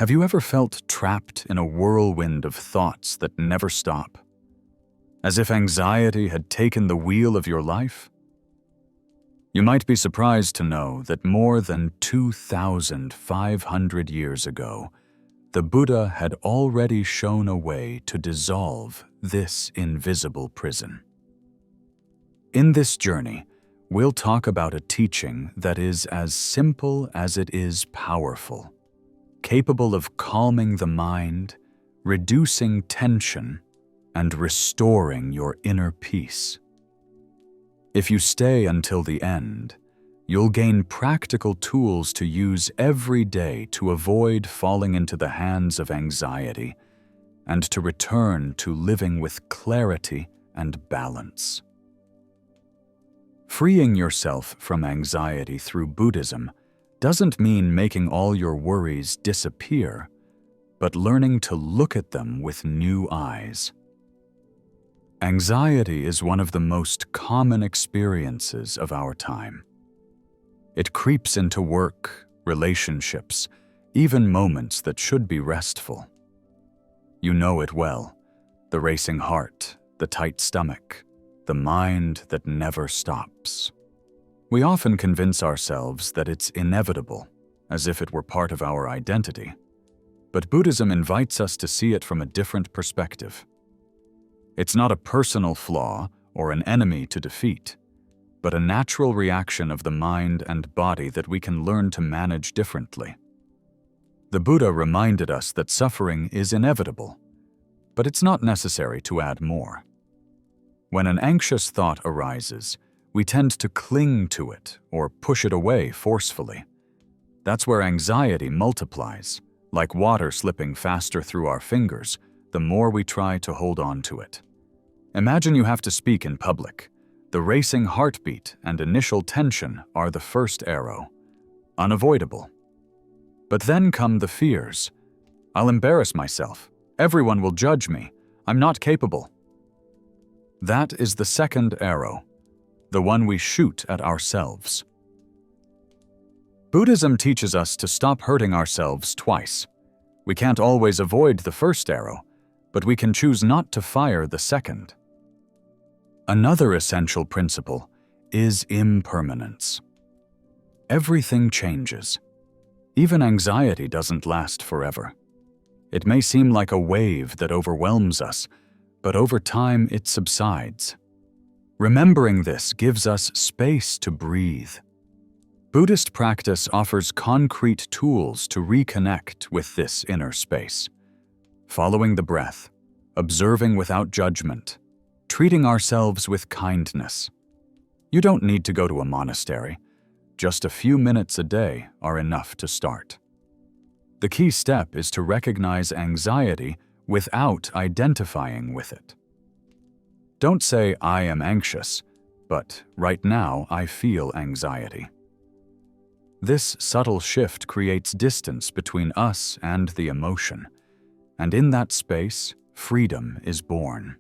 Have you ever felt trapped in a whirlwind of thoughts that never stop? As if anxiety had taken the wheel of your life? You might be surprised to know that more than 2,500 years ago, the Buddha had already shown a way to dissolve this invisible prison. In this journey, we'll talk about a teaching that is as simple as it is powerful, capable of calming the mind, reducing tension, and restoring your inner peace. If you stay until the end, you'll gain practical tools to use every day to avoid falling into the hands of anxiety and to return to living with clarity and balance. Freeing yourself from anxiety through Buddhism doesn't mean making all your worries disappear, but learning to look at them with new eyes. Anxiety is one of the most common experiences of our time. It creeps into work, relationships, even moments that should be restful. You know it well: the racing heart, the tight stomach, the mind that never stops. We often convince ourselves that it's inevitable, as if it were part of our identity. But Buddhism invites us to see it from a different perspective. It's not a personal flaw or an enemy to defeat, but a natural reaction of the mind and body that we can learn to manage differently. The Buddha reminded us that suffering is inevitable, but it's not necessary to add more. When an anxious thought arises, we tend to cling to it or push it away forcefully. That's where anxiety multiplies, like water slipping faster through our fingers the more we try to hold on to it. Imagine you have to speak in public. The racing heartbeat and initial tension are the first arrow, unavoidable. But then come the fears. I'll embarrass myself. Everyone will judge me. I'm not capable. That is the second arrow, the one we shoot at ourselves. Buddhism teaches us to stop hurting ourselves twice. We can't always avoid the first arrow, but we can choose not to fire the second. Another essential principle is impermanence. Everything changes. Even anxiety doesn't last forever. It may seem like a wave that overwhelms us, but over time it subsides. Remembering this gives us space to breathe. Buddhist practice offers concrete tools to reconnect with this inner space. Following the breath, observing without judgment, treating ourselves with kindness. You don't need to go to a monastery. Just a few minutes a day are enough to start. The key step is to recognize anxiety without identifying with it. Don't say, "I am anxious," but "right now I feel anxiety." This subtle shift creates distance between us and the emotion, and in that space, freedom is born.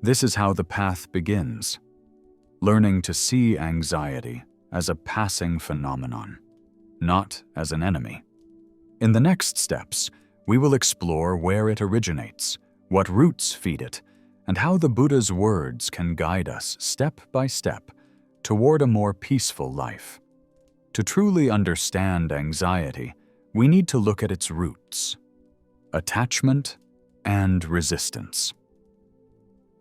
This is how the path begins, learning to see anxiety as a passing phenomenon, not as an enemy. In the next steps, we will explore where it originates, what roots feed it, and how the Buddha's words can guide us step by step toward a more peaceful life. To truly understand anxiety, we need to look at its roots: attachment and resistance.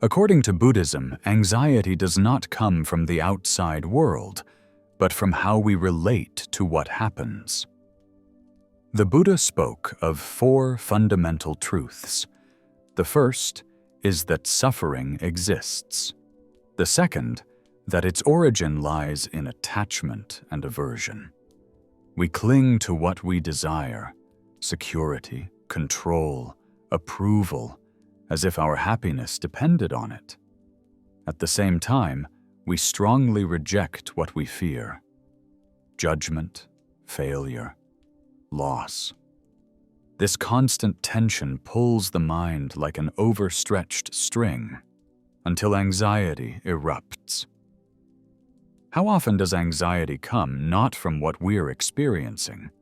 According to Buddhism, anxiety does not come from the outside world, but from how we relate to what happens. The Buddha spoke of 4 fundamental truths. The first is that suffering exists. The second, that its origin lies in attachment and aversion. We cling to what we desire: security, control, approval, as if our happiness depended on it. At the same time, we strongly reject what we fear: judgment, failure, loss. This constant tension pulls the mind like an overstretched string until anxiety erupts. How often does anxiety come not from what we're experiencing,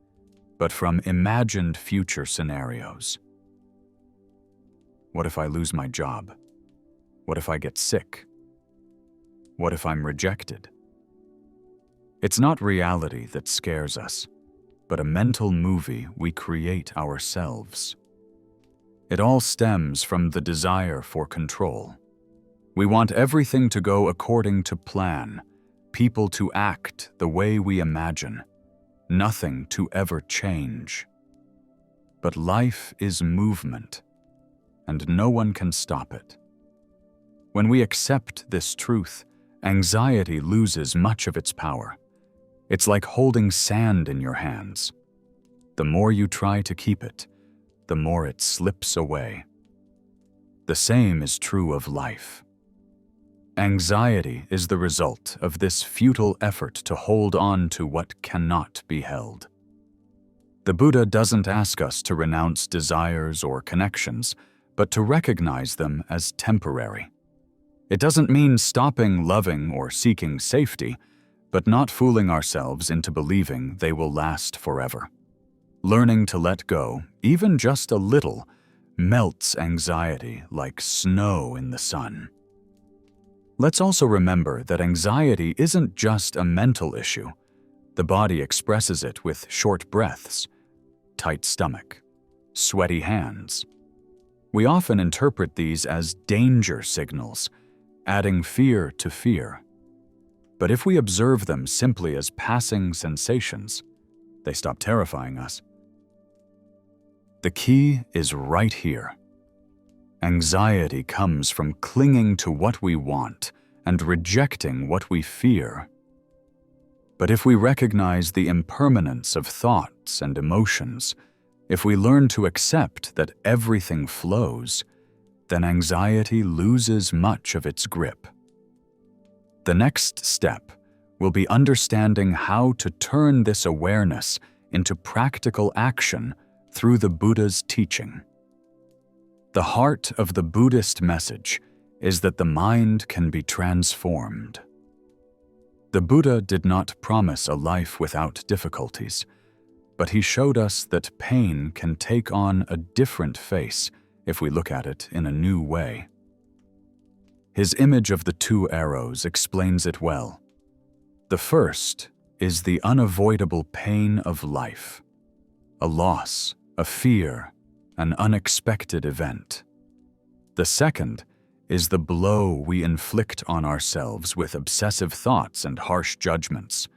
but from imagined future scenarios. What if I lose my job? What if I get sick? What if I'm rejected? It's not reality that scares us, but a mental movie we create ourselves. It all stems from the desire for control. We want everything to go according to plan, people to act the way we imagine, nothing to ever change. But life is movement, and no one can stop it. When we accept this truth, anxiety loses much of its power. It's like holding sand in your hands. The more you try to keep it, the more it slips away. The same is true of life. Anxiety is the result of this futile effort to hold on to what cannot be held. The Buddha doesn't ask us to renounce desires or connections, but to recognize them as temporary. It doesn't mean stopping loving or seeking safety, but not fooling ourselves into believing they will last forever. Learning to let go, even just a little, melts anxiety like snow in the sun. Let's also remember that anxiety isn't just a mental issue. The body expresses it with short breaths, tight stomach, sweaty hands. We often interpret these as danger signals, adding fear to fear. But if we observe them simply as passing sensations, they stop terrifying us. The key is right here. Anxiety comes from clinging to what we want and rejecting what we fear. But if we recognize the impermanence of thoughts and emotions, if we learn to accept that everything flows, then anxiety loses much of its grip. The next step will be understanding how to turn this awareness into practical action through the Buddha's teaching. The heart of the Buddhist message is that the mind can be transformed. The Buddha did not promise a life without difficulties, but he showed us that pain can take on a different face if we look at it in a new way. His image of the two arrows explains it well. The first is the unavoidable pain of life, a loss, a fear, an unexpected event. The second is the blow we inflict on ourselves with obsessive thoughts and harsh judgments.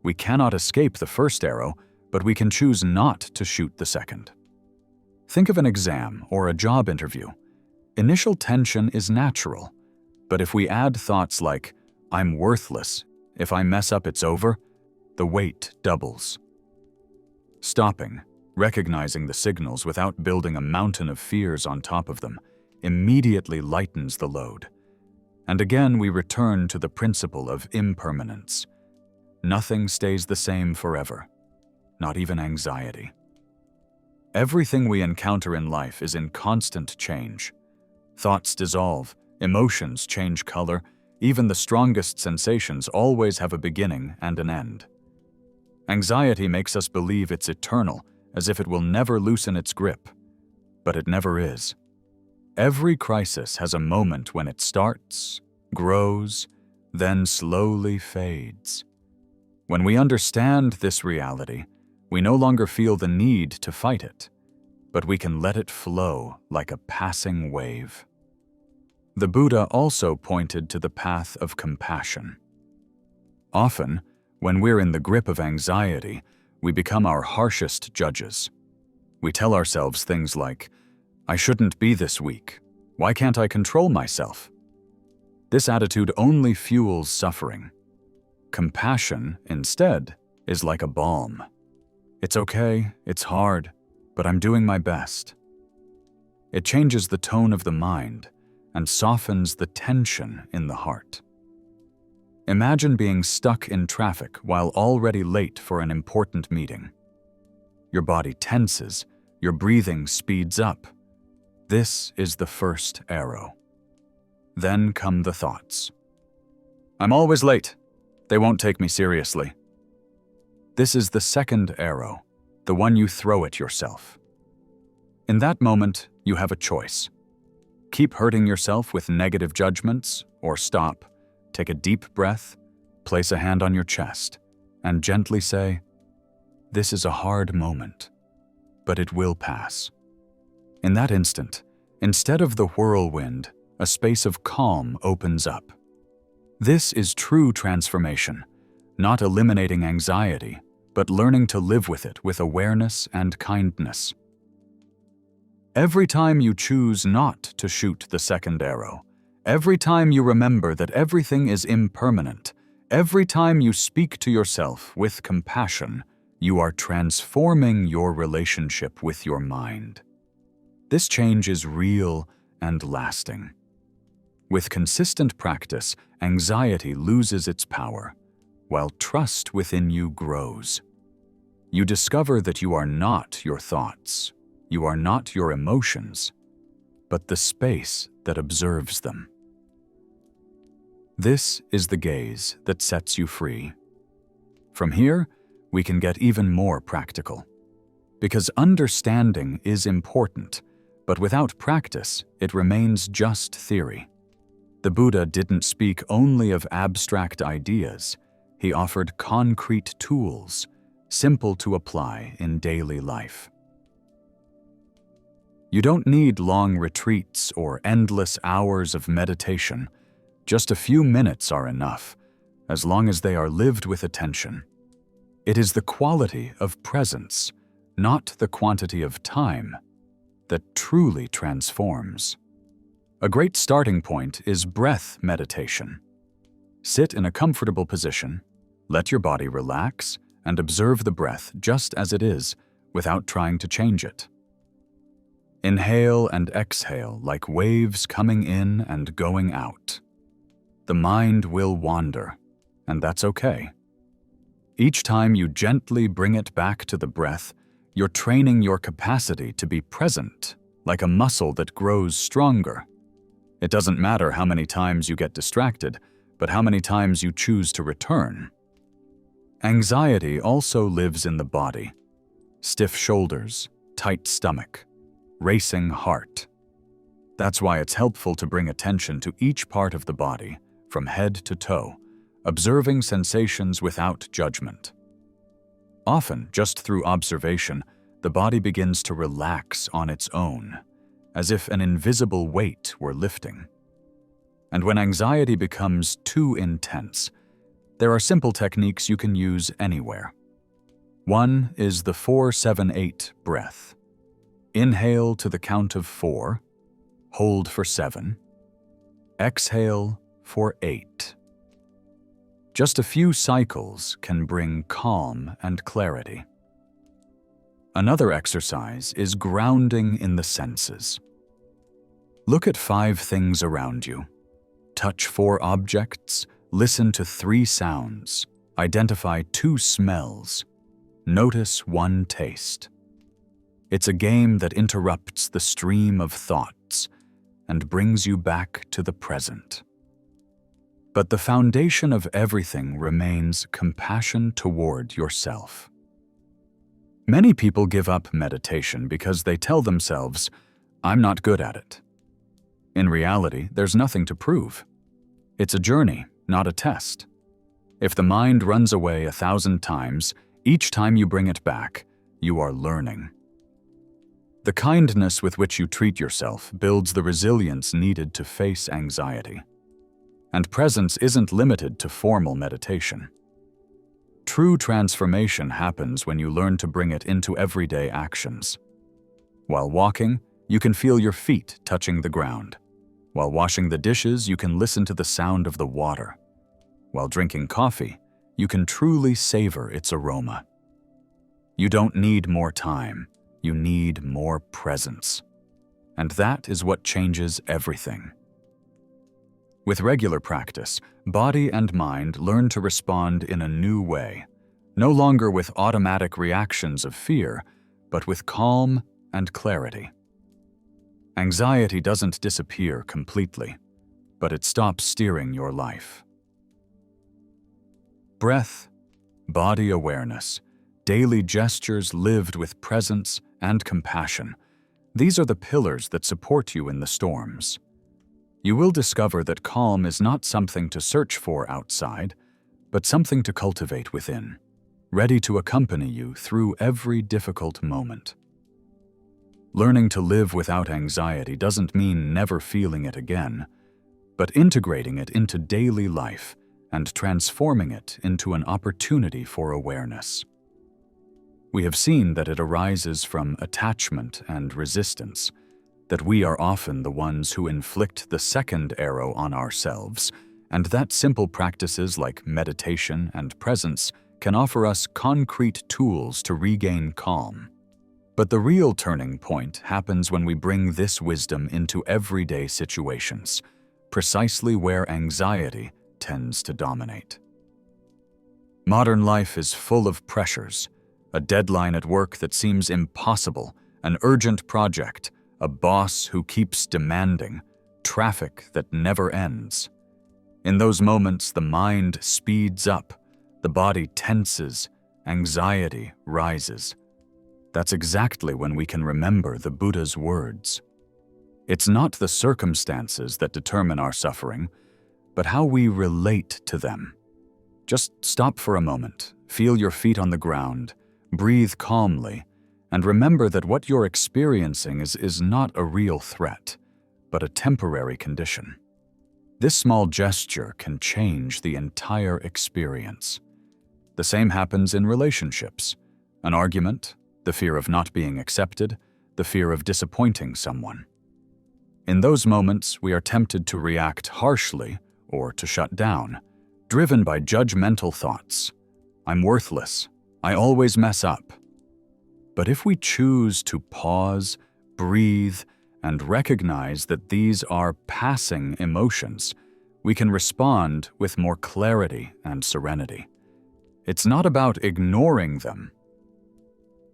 We cannot escape the first arrow, but we can choose not to shoot the second. Think of an exam or a job interview. Initial tension is natural, but if we add thoughts like, "I'm worthless, if I mess up it's over," the weight doubles. Stopping, recognizing the signals without building a mountain of fears on top of them, immediately lightens the load. And again we return to the principle of impermanence. Nothing stays the same forever, not even anxiety. Everything we encounter in life is in constant change. Thoughts dissolve, emotions change color, even the strongest sensations always have a beginning and an end. Anxiety makes us believe it's eternal, as if it will never loosen its grip. But it never is. Every crisis has a moment when it starts, grows, then slowly fades. When we understand this reality, we no longer feel the need to fight it, but we can let it flow like a passing wave. The Buddha also pointed to the path of compassion. Often, when we're in the grip of anxiety, we become our harshest judges. We tell ourselves things like, "I shouldn't be this weak. Why can't I control myself?" This attitude only fuels suffering. Compassion, instead, is like a balm. "It's okay, it's hard, but I'm doing my best." It changes the tone of the mind and softens the tension in the heart. Imagine being stuck in traffic while already late for an important meeting. Your body tenses, your breathing speeds up. This is the first arrow. Then come the thoughts. "I'm always late. They won't take me seriously." This is the second arrow. the one you throw at yourself. In that moment, you have a choice. Keep hurting yourself with negative judgments, or stop, take a deep breath, place a hand on your chest, and gently say, "This is a hard moment, but it will pass." In that instant, instead of the whirlwind, a space of calm opens up. This is true transformation, not eliminating anxiety, but learning to live with it with awareness and kindness. Every time you choose not to shoot the second arrow, every time you remember that everything is impermanent, every time you speak to yourself with compassion, you are transforming your relationship with your mind. This change is real and lasting. With consistent practice, anxiety loses its power, while trust within you grows. You discover that you are not your thoughts, you are not your emotions, but the space that observes them. This is the gaze that sets you free. From here, we can get even more practical. Because understanding is important, but without practice, it remains just theory. The Buddha didn't speak only of abstract ideas. He offered concrete tools, simple to apply in daily life. You don't need long retreats or endless hours of meditation. Just a few minutes are enough, as long as they are lived with attention. It is the quality of presence, not the quantity of time, that truly transforms. A great starting point is breath meditation. Sit in a comfortable position, let your body relax, and observe the breath just as it is, without trying to change it. Inhale and exhale like waves coming in and going out. The mind will wander, and that's okay. Each time you gently bring it back to the breath, you're training your capacity to be present, like a muscle that grows stronger. It doesn't matter how many times you get distracted, but how many times you choose to return. Anxiety also lives in the body. Stiff shoulders, tight stomach, racing heart. That's why it's helpful to bring attention to each part of the body, from head to toe, observing sensations without judgment. Often, just through observation, the body begins to relax on its own, as if an invisible weight were lifting. And when anxiety becomes too intense, there are simple techniques you can use anywhere. One is the 4-7-8 breath. Inhale to the count of 4, hold for 7, exhale for 8. Just a few cycles can bring calm and clarity. Another exercise is grounding in the senses. Look at 5 things around you. Touch 4 objects, listen to 3 sounds, identify 2 smells, notice 1 taste. It's a game that interrupts the stream of thoughts and brings you back to the present. But the foundation of everything remains compassion toward yourself. Many people give up meditation because they tell themselves, "I'm not good at it." In reality, there's nothing to prove. It's a journey, not a test. If the mind runs away 1,000 times, each time you bring it back, you are learning. The kindness with which you treat yourself builds the resilience needed to face anxiety. And presence isn't limited to formal meditation. True transformation happens when you learn to bring it into everyday actions. While walking, you can feel your feet touching the ground. While washing the dishes, you can listen to the sound of the water. While drinking coffee, you can truly savor its aroma. You don't need more time, you need more presence. And that is what changes everything. With regular practice, body and mind learn to respond in a new way, no longer with automatic reactions of fear, but with calm and clarity. Anxiety doesn't disappear completely, but it stops steering your life. Breath, body awareness, daily gestures lived with presence and compassion. These are the pillars that support you in the storms. You will discover that calm is not something to search for outside, but something to cultivate within, ready to accompany you through every difficult moment. Learning to live without anxiety doesn't mean never feeling it again, but integrating it into daily life and transforming it into an opportunity for awareness. We have seen that it arises from attachment and resistance, that we are often the ones who inflict the second arrow on ourselves, and that simple practices like meditation and presence can offer us concrete tools to regain calm. But the real turning point happens when we bring this wisdom into everyday situations, precisely where anxiety tends to dominate. Modern life is full of pressures, a deadline at work that seems impossible, an urgent project, a boss who keeps demanding, traffic that never ends. In those moments, the mind speeds up, the body tenses, anxiety rises. That's exactly when we can remember the Buddha's words. It's not the circumstances that determine our suffering, but how we relate to them. Just stop for a moment, feel your feet on the ground, breathe calmly, and remember that what you're experiencing is not a real threat, but a temporary condition. This small gesture can change the entire experience. The same happens in relationships. An argument, the fear of not being accepted, the fear of disappointing someone. In those moments, we are tempted to react harshly or to shut down, driven by judgmental thoughts. I'm worthless. I always mess up. But if we choose to pause, breathe, and recognize that these are passing emotions, we can respond with more clarity and serenity. It's not about ignoring them,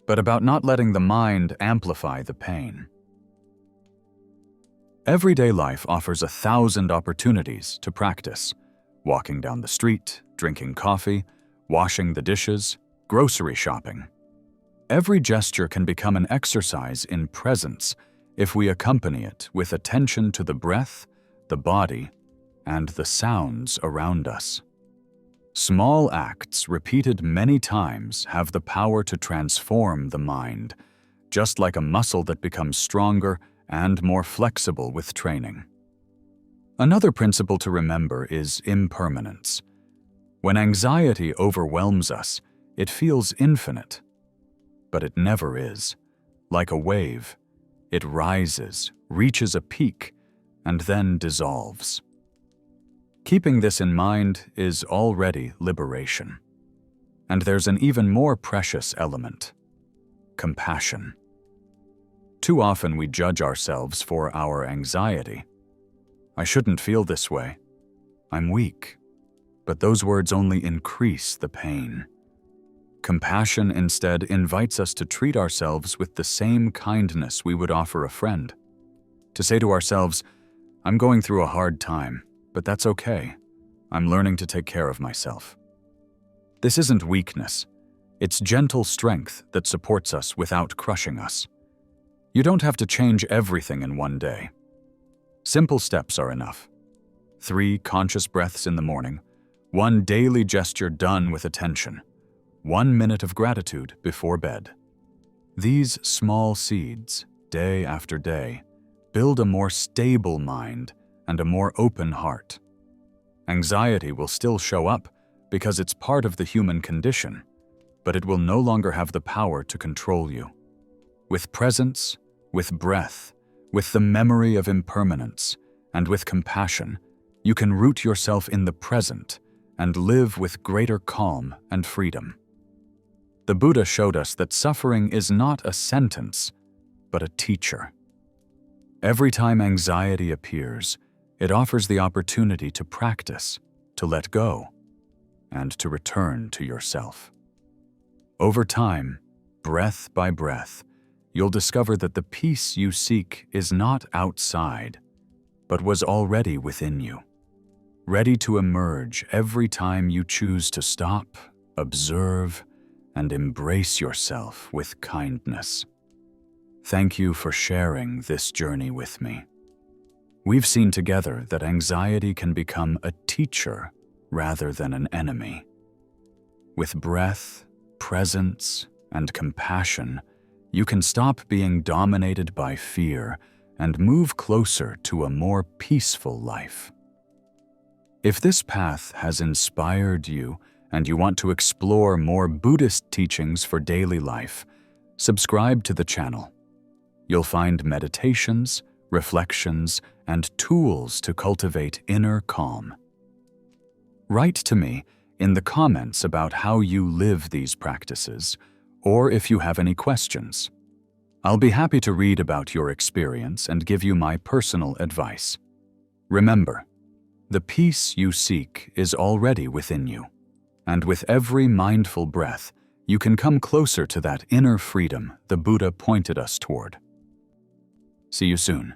but about not letting the mind amplify the pain. Everyday life offers 1,000 opportunities to practice. Walking down the street, drinking coffee, washing the dishes, grocery shopping. Every gesture can become an exercise in presence if we accompany it with attention to the breath, the body, and the sounds around us. Small acts repeated many times have the power to transform the mind, just like a muscle that becomes stronger and more flexible with training. Another principle to remember is impermanence. When anxiety overwhelms us, it feels infinite, but it never is. Like a wave, it rises, reaches a peak, and then dissolves. Keeping this in mind is already liberation. And there's an even more precious element: compassion. Too often we judge ourselves for our anxiety. I shouldn't feel this way. I'm weak. But those words only increase the pain. Compassion instead invites us to treat ourselves with the same kindness we would offer a friend. To say to ourselves, I'm going through a hard time, but that's okay. I'm learning to take care of myself. This isn't weakness. It's gentle strength that supports us without crushing us. You don't have to change everything in one day. Simple steps are enough. 3 conscious breaths in the morning, 1 daily gesture done with attention, 1 minute of gratitude before bed. These small seeds, day after day, build a more stable mind and a more open heart. Anxiety will still show up because it's part of the human condition, but it will no longer have the power to control you. With presence, with breath, with the memory of impermanence, and with compassion, you can root yourself in the present and live with greater calm and freedom. The Buddha showed us that suffering is not a sentence, but a teacher. Every time anxiety appears, it offers the opportunity to practice, to let go, and to return to yourself. Over time, breath by breath, you'll discover that the peace you seek is not outside, but was already within you, ready to emerge every time you choose to stop, observe, and embrace yourself with kindness. Thank you for sharing this journey with me. We've seen together that anxiety can become a teacher rather than an enemy. With breath, presence, and compassion, you can stop being dominated by fear and move closer to a more peaceful life. If this path has inspired you and you want to explore more Buddhist teachings for daily life, subscribe to the channel. You'll find meditations, reflections, and tools to cultivate inner calm. Write to me in the comments about how you live these practices, or if you have any questions. I'll be happy to read about your experience and give you my personal advice. Remember, the peace you seek is already within you, and with every mindful breath, you can come closer to that inner freedom the Buddha pointed us toward. See you soon.